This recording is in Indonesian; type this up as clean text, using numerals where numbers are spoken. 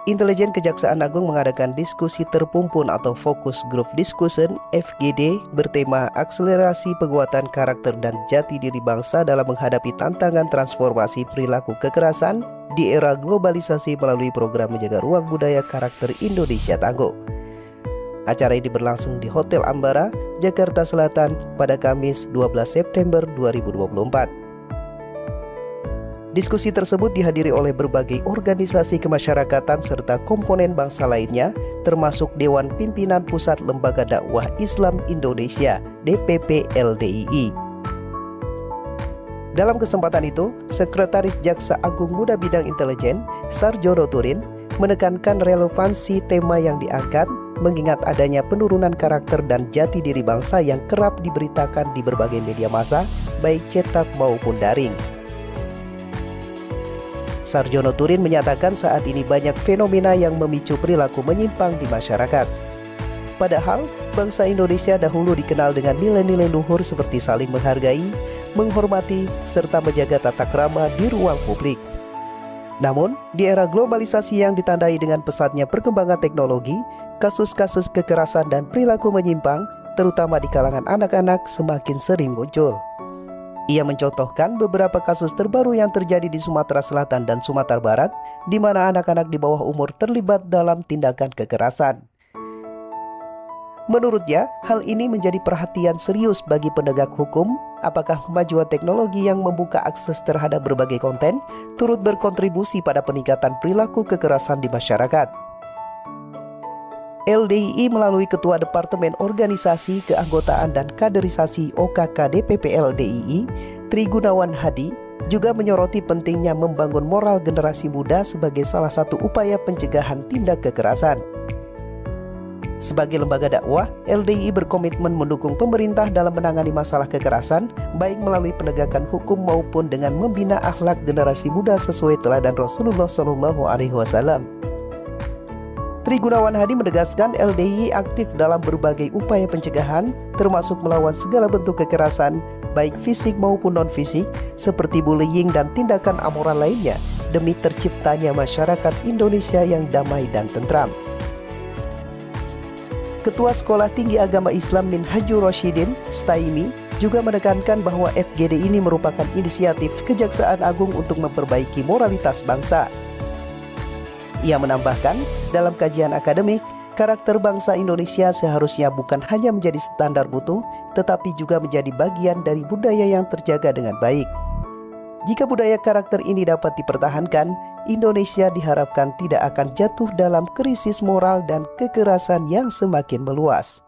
Intelijen Kejaksaan Agung mengadakan diskusi terpumpun atau Focus Group Discussion (FGD) bertema akselerasi penguatan karakter dan jati diri bangsa dalam menghadapi tantangan transformasi perilaku kekerasan di era globalisasi melalui program menjaga ruang budaya karakter Indonesia Tangguh. Acara ini berlangsung di Hotel Ambara, Jakarta Selatan pada Kamis 12 September 2024. Diskusi tersebut dihadiri oleh berbagai organisasi kemasyarakatan serta komponen bangsa lainnya, termasuk Dewan Pimpinan Pusat Lembaga Dakwah Islam Indonesia (DPP LDII). Dalam kesempatan itu, Sekretaris Jaksa Agung Muda Bidang Intelijen, Sarjono Turin, menekankan relevansi tema yang diangkat, mengingat adanya penurunan karakter dan jati diri bangsa yang kerap diberitakan di berbagai media massa, baik cetak maupun daring. Sarjono Turin menyatakan saat ini banyak fenomena yang memicu perilaku menyimpang di masyarakat. Padahal, bangsa Indonesia dahulu dikenal dengan nilai-nilai luhur seperti saling menghargai, menghormati, serta menjaga tata krama di ruang publik. Namun, di era globalisasi yang ditandai dengan pesatnya perkembangan teknologi, kasus-kasus kekerasan dan perilaku menyimpang, terutama di kalangan anak-anak, semakin sering muncul. Ia mencontohkan beberapa kasus terbaru yang terjadi di Sumatera Selatan dan Sumatera Barat, di mana anak-anak di bawah umur terlibat dalam tindakan kekerasan. Menurutnya, hal ini menjadi perhatian serius bagi penegak hukum, apakah kemajuan teknologi yang membuka akses terhadap berbagai konten turut berkontribusi pada peningkatan perilaku kekerasan di masyarakat. LDII melalui Ketua Departemen Organisasi, Keanggotaan dan Kaderisasi OKK DPP LDII, Tri Gunawan Hadi, juga menyoroti pentingnya membangun moral generasi muda sebagai salah satu upaya pencegahan tindak kekerasan. Sebagai lembaga dakwah, LDII berkomitmen mendukung pemerintah dalam menangani masalah kekerasan, baik melalui penegakan hukum maupun dengan membina akhlak generasi muda sesuai teladan Rasulullah SAW. Tri Gunawan Hadi menegaskan LDII aktif dalam berbagai upaya pencegahan, termasuk melawan segala bentuk kekerasan, baik fisik maupun non-fisik, seperti bullying dan tindakan amoral lainnya, demi terciptanya masyarakat Indonesia yang damai dan tentram. Ketua Sekolah Tinggi Agama Islam Minhajur Rasyidin, Staimi, juga menekankan bahwa FGD ini merupakan inisiatif Kejaksaan Agung untuk memperbaiki moralitas bangsa. Ia menambahkan, dalam kajian akademik, karakter bangsa Indonesia seharusnya bukan hanya menjadi standar mutu, tetapi juga menjadi bagian dari budaya yang terjaga dengan baik. Jika budaya karakter ini dapat dipertahankan, Indonesia diharapkan tidak akan jatuh dalam krisis moral dan kekerasan yang semakin meluas.